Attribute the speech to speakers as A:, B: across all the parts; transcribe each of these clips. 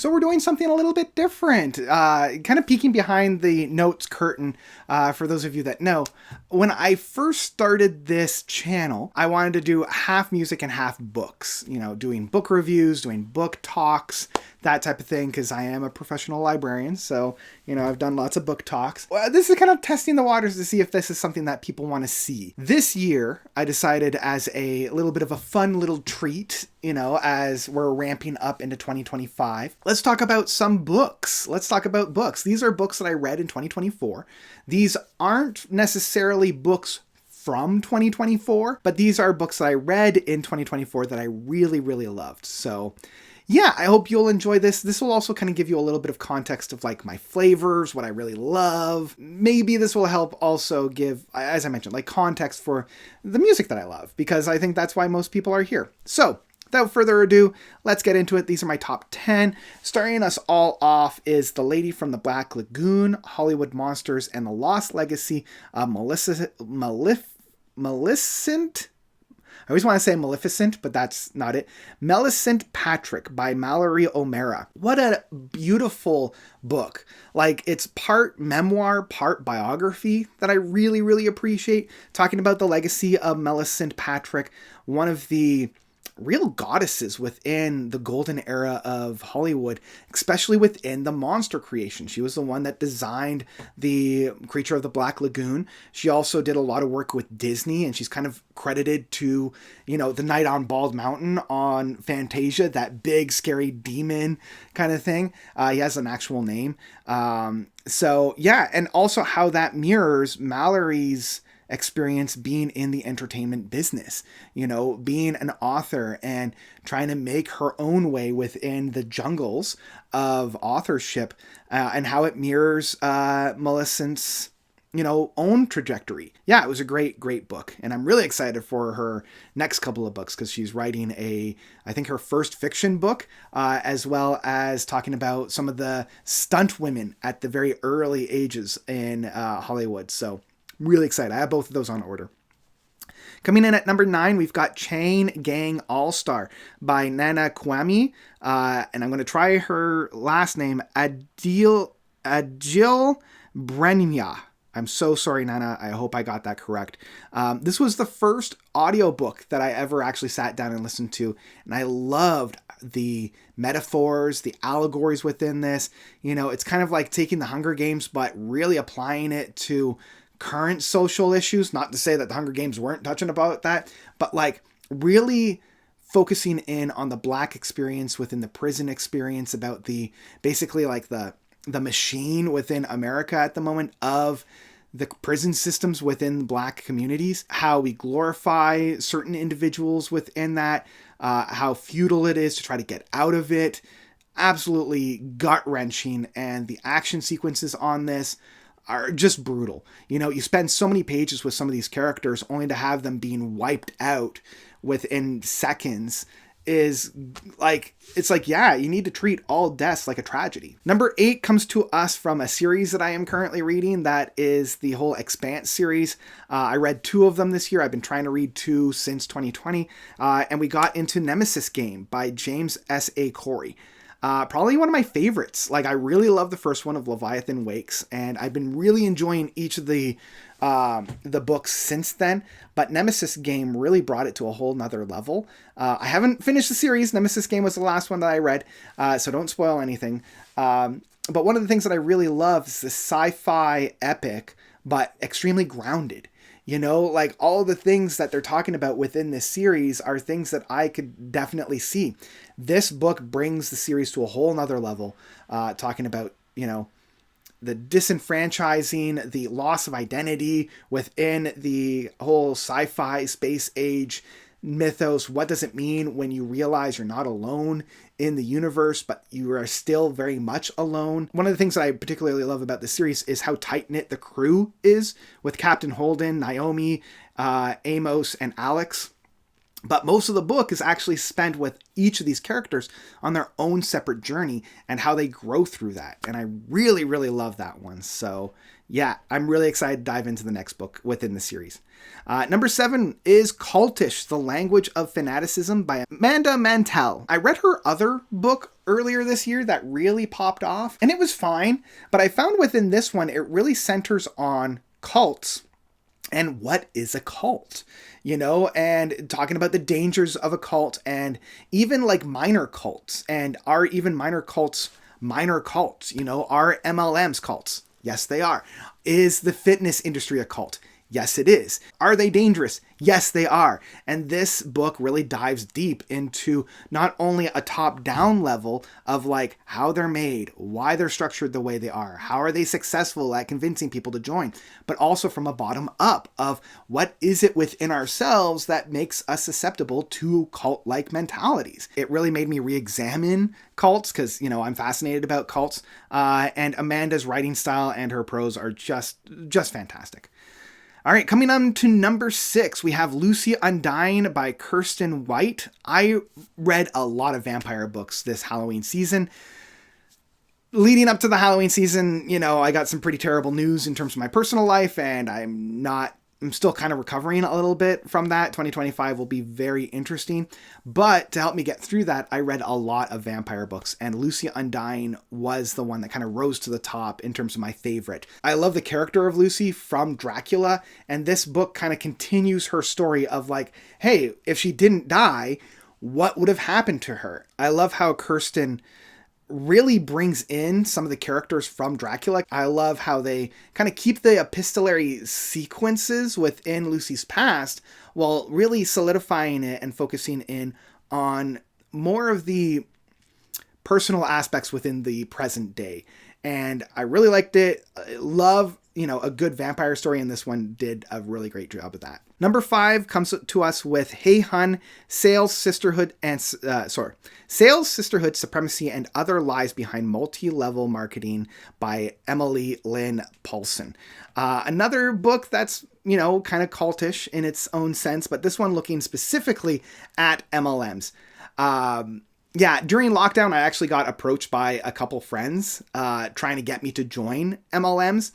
A: So we're doing something a little bit different, kind of peeking behind the notes curtain. For those of you that know, when I first started this channel, I wanted to do half music and half books, doing book reviews, doing book talks, that type of thing, because I am a professional librarian. So, I've done lots of book talks. Well, this is kind of testing the waters to see if this is something that people want to see. This year, I decided as a little bit of a fun little treat, as we're ramping up into 2025, let's talk about some books. Let's talk about books. These are books that I read in 2024. These aren't necessarily books from 2024, but these are books that I read in 2024 that I really, really loved. So yeah, I hope you'll enjoy this. This will also kind of give you a little bit of context of like my flavors, what I really love. Maybe this will help also give, as I mentioned, like context for the music that I love, because I think that's why most people are here. So without further ado, let's get into it. These are my top 10. Starting us all off is The Lady from the Black Lagoon, Hollywood Monsters, and the Lost Legacy of Maleficent. I always want to say Maleficent, but that's not it. Millicent Patrick by Mallory O'Mara. What a beautiful book. Like, it's part memoir, part biography that I really, really appreciate. Talking about the legacy of Millicent Patrick, one of the real goddesses within the golden era of Hollywood, especially within the monster creation. She was the one that designed the Creature of the Black Lagoon. She also did a lot of work with Disney, and she's kind of credited to, the Night on Bald Mountain on Fantasia, that big scary demon kind of thing. He has an actual name. So yeah, and also how that mirrors Mallory's experience being in the entertainment business, being an author and trying to make her own way within the jungles of authorship, and how it mirrors Millicent's own trajectory. Yeah, it was a great book, and I'm really excited for her next couple of books, because she's writing I think her first fiction book, as well as talking about some of the stunt women at the very early ages in Hollywood. So really excited. I have both of those on order. Coming in at number 9, we've got Chain Gang Allstar by Nana Kwame. And I'm going to try her last name, Adil Brenya. I'm so sorry, Nana. I hope I got that correct. This was the first audiobook that I ever actually sat down and listened to. And I loved the metaphors, the allegories within this. It's kind of like taking the Hunger Games, but really applying it to current social issues. Not to say that the Hunger Games weren't touching about that, but like really focusing in on the Black experience within the prison experience, about the basically like the machine within America at the moment of the prison systems within Black communities, how we glorify certain individuals within that, how futile it is to try to get out of it. Absolutely gut-wrenching, and the action sequences on this are just brutal. You spend so many pages with some of these characters only to have them being wiped out within seconds is like, it's like, yeah, you need to treat all deaths like a tragedy. Number 8 comes to us from a series that I am currently reading. That is the whole Expanse series. I read 2 of them this year. I've been trying to read 2 since 2020. And we got into Nemesis Game by James S.A. Corey. Probably one of my favorites. Like, I really love the first one of Leviathan Wakes, and I've been really enjoying each of the books since then, but Nemesis Game really brought it to a whole nother level. I haven't finished the series. Nemesis Game was the last one that I read, so don't spoil anything. But one of the things that I really love is this sci-fi epic, but extremely grounded. Like all the things that they're talking about within this series are things that I could definitely see. This book brings the series to a whole nother level, talking about, the disenfranchising, the loss of identity within the whole sci-fi space age mythos. What does it mean when you realize you're not alone in the universe, but you are still very much alone? One of the things that I particularly love about this series is how tight-knit the crew is, with Captain Holden, Naomi, Amos, and Alex. But most of the book is actually spent with each of these characters on their own separate journey and how they grow through that. And I really, really love that one. So Yeah, I'm really excited to dive into the next book within the series. Number 7 is Cultish, The Language of Fanaticism by Amanda Mantell. I read her other book earlier this year that really popped off, and it was fine, but I found within this one, it really centers on cults. And what is a cult? And talking about the dangers of a cult, and even like minor cults, and are even minor cults? Are MLMs cults? Yes, they are. Is the fitness industry a cult? Yes, it is. Are they dangerous? Yes, they are. And this book really dives deep into not only a top-down level of like how they're made, why they're structured the way they are, how are they successful at convincing people to join, but also from a bottom up of what is it within ourselves that makes us susceptible to cult-like mentalities. It really made me re-examine cults because, I'm fascinated about cults. And Amanda's writing style and her prose are just fantastic. All right, coming on to number 6, we have Lucy Undying by Kirsten White. I read a lot of vampire books this Halloween season. Leading up to the Halloween season, I got some pretty terrible news in terms of my personal life, and I'm still kind of recovering a little bit from that. 2025 will be very interesting. But to help me get through that, I read a lot of vampire books, and Lucy Undying was the one that kind of rose to the top in terms of my favorite. I love the character of Lucy from Dracula, and this book kind of continues her story of like, hey, if she didn't die, what would have happened to her? I love how Kirsten really brings in some of the characters from Dracula. I love how they kind of keep the epistolary sequences within Lucy's past while really solidifying it and focusing in on more of the personal aspects within the present day. And I really liked it. I love, a good vampire story, and this one did a really great job of that. Number 5 comes to us with Hey Hun, Sales, Sisterhood, Supremacy, and Other Lies Behind Multi-Level Marketing by Emily Lynn Paulson. Another book that's, kind of cultish in its own sense, but this one looking specifically at MLMs. During lockdown, I actually got approached by a couple friends trying to get me to join MLMs.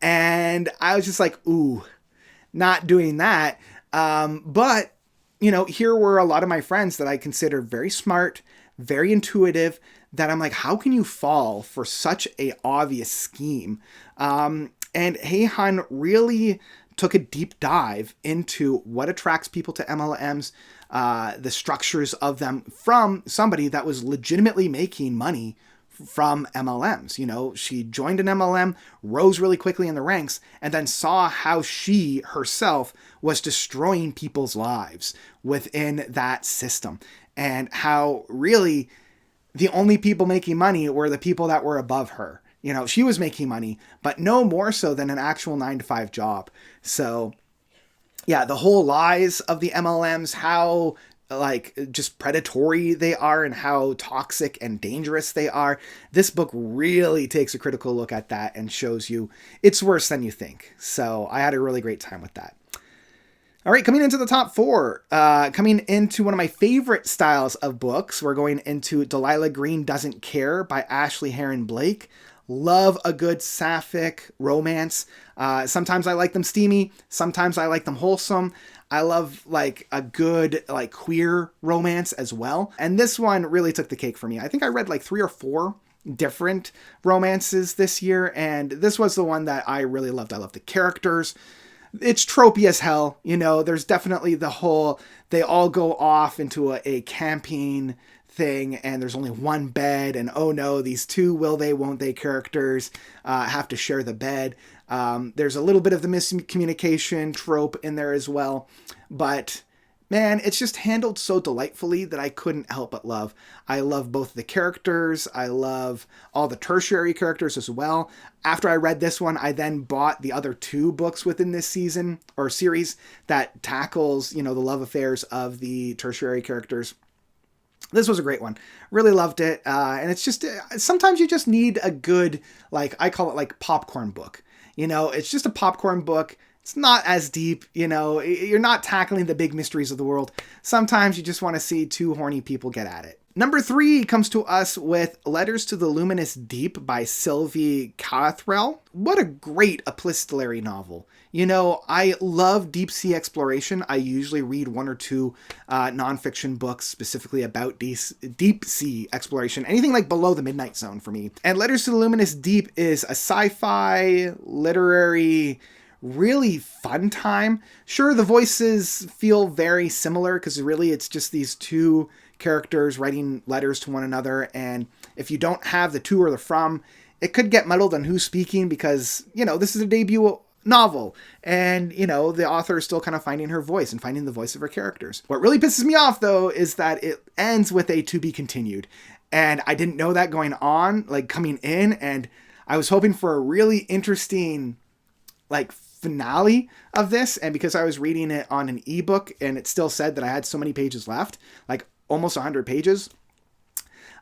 A: And I was just like, ooh, not doing that. But, here were a lot of my friends that I consider very smart, very intuitive, that I'm like, how can you fall for such a obvious scheme? And Hey Hun really took a deep dive into what attracts people to MLMs, the structures of them from somebody that was legitimately making money from MLMs. She joined an MLM, rose really quickly in the ranks, and then saw how she herself was destroying people's lives within that system, and how really the only people making money were the people that were above her. She was making money, but no more so than an actual 9-to-5 job. So yeah, the whole lies of the MLMs, how just predatory they are and how toxic and dangerous they are. This book really takes a critical look at that and shows you it's worse than you think. So I had a really great time with that. All right, coming into the top 4, coming into one of my favorite styles of books, we're going into Delila Green Doesn't Care by Ashley Heron Blake. Love a good sapphic romance. Sometimes I like them steamy. Sometimes I like them wholesome. I love a good queer romance as well. And this one really took the cake for me. I think I read 3 or 4 different romances this year, and this was the one that I really loved. I love the characters. It's tropey as hell. There's definitely the whole, they all go off into a camping thing, and there's only one bed, and oh no, these 2 will they, won't they characters have to share the bed. There's a little bit of the miscommunication trope in there as well, but man, it's just handled so delightfully that I couldn't help but love. I love both the characters. I love all the tertiary characters as well. After I read this one, I then bought the other 2 books within this season or series that tackles, the love affairs of the tertiary characters. This was a great one. Really loved it. And it's just, sometimes you just need a good, I call it popcorn book. It's just a popcorn book. It's not as deep, you're not tackling the big mysteries of the world. Sometimes you just want to see 2 horny people get at it. Number 3 comes to us with Letters to the Luminous Deep by Sylvie Cathrall. What a great epistolary novel. You know, I love deep sea exploration. I usually read 1 or 2 nonfiction books specifically about deep sea exploration. Anything like Below the Midnight Zone for me. And Letters to the Luminous Deep is a sci-fi, literary, really fun time. Sure, the voices feel very similar because really it's just these 2 characters writing letters to one another, and if you don't have the to or the from, it could get muddled on who's speaking because, you know, this is a debut novel, and, you know, the author is still kind of finding her voice and finding the voice of her characters. What really pisses me off, though, is that it ends with a to be continued, and I didn't know that going on, like, coming in, and I was hoping for a really interesting, like, finale of this, and because I was reading it on an ebook and it still said that I had so many pages left, like almost 100 pages,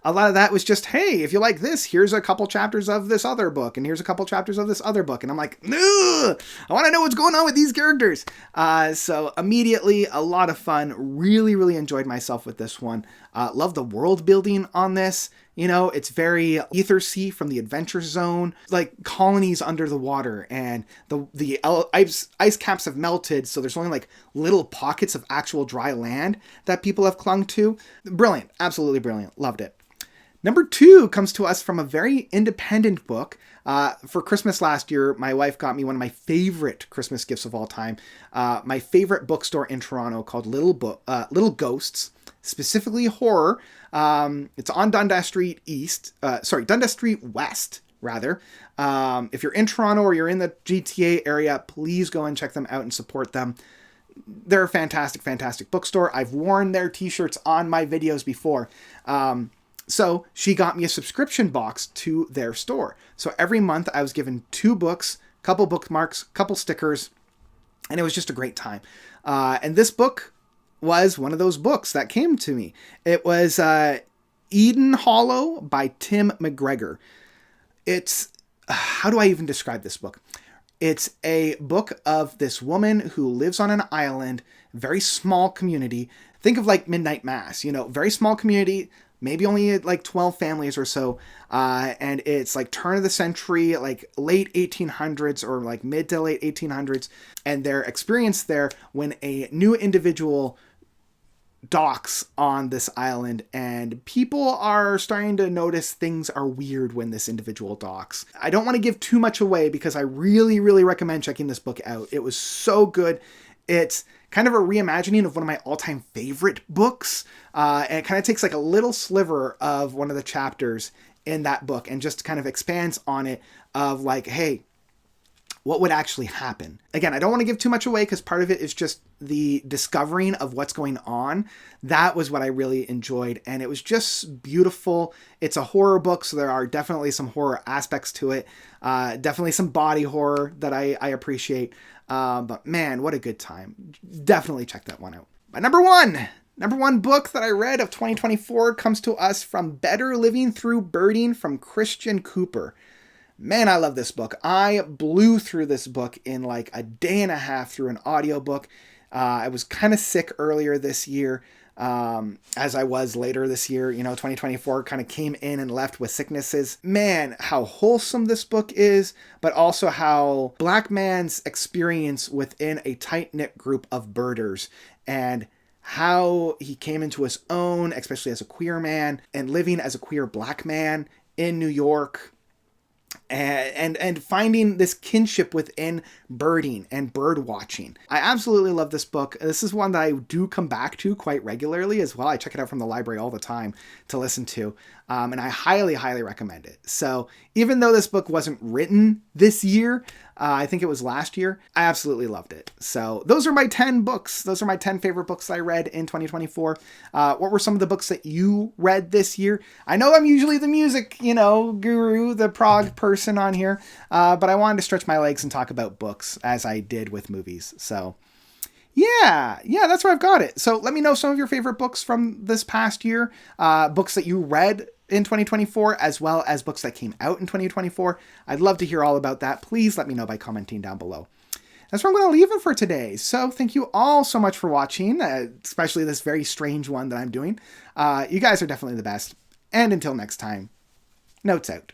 A: a lot of that was just, hey, if you like this, here's a couple chapters of this other book, and here's a couple chapters of this other book, and I'm like, ugh, I want to know what's going on with these characters. So immediately, a lot of fun. Really, really enjoyed myself with this one. Love the world building on this. You know, it's very Ether Sea from the Adventure Zone, like colonies under the water, and the ice caps have melted, so there's only like little pockets of actual dry land that people have clung to. Brilliant. Absolutely brilliant. Loved it. Number 2 comes to us from a very independent book. For Christmas last year, my wife got me one of my favorite Christmas gifts of all time. My favorite bookstore in Toronto called Little Ghosts, specifically horror. It's on Dundas Street Dundas Street West, rather. If you're in Toronto or you're in the GTA area, please go and check them out and support them. They're a fantastic, fantastic bookstore. I've worn their t-shirts on my videos before. So she got me a subscription box to their store. So every month I was given 2 books, couple bookmarks, couple stickers, and it was just a great time. And this book was one of those books that came to me. It was Eden Hollow by Tim McGregor. It's, how do I even describe this book? It's a book of this woman who lives on an island, very small community. Think of like Midnight Mass, you know, very small community, maybe only like 12 families or so. And it's like turn of the century, like late 1800s or like mid to late 1800s. And their experience there when a new individual docks on this island, and people are starting to notice things are weird when this individual docks. I don't want to give too much away because I really, really recommend checking this book out. It was so good. It's kind of a reimagining of one of my all-time favorite books. And it kind of takes like a little sliver of one of the chapters in that book and just kind of expands on it of like, hey, what would actually happen? Again, I don't want to give too much away because part of it is just the discovering of what's going on. That was what I really enjoyed, and it was just beautiful. It's a horror book, so there are definitely some horror aspects to it. Definitely some body horror that I appreciate. But man, what a good time. Definitely check that one out. My number one book that I read of 2024 comes to us from Better Living Through Birding from Christian Cooper. Man, I love this book. I blew through this book in like a day and a half through an audiobook. I was kind of sick earlier this year, as I was later this year. You know, 2024 kind of came in and left with sicknesses. Man, how wholesome this book is, but also how Black man's experience within a tight-knit group of birders and how he came into his own, especially as a queer man, and living as a queer Black man in New York. And finding this kinship within birding and bird watching. I absolutely love this book. This is one that I do come back to quite regularly as well. I check it out from the library all the time to listen to. And I highly, highly recommend it. So even though this book wasn't written this year, I think it was last year, I absolutely loved it. So those are my 10 books. Those are my 10 favorite books that I read in 2024. What were some of the books that you read this year? I know I'm usually the music, guru, the prog person on here, but I wanted to stretch my legs and talk about books as I did with movies. So yeah, that's where I've got it. So let me know some of your favorite books from this past year, books that you read in 2024, as well as books that came out in 2024. I'd love to hear all about that. Please let me know by commenting down below. That's where I'm going to leave it for today. So thank you all so much for watching, especially this very strange one that I'm doing. You guys are definitely the best. And until next time, notes out.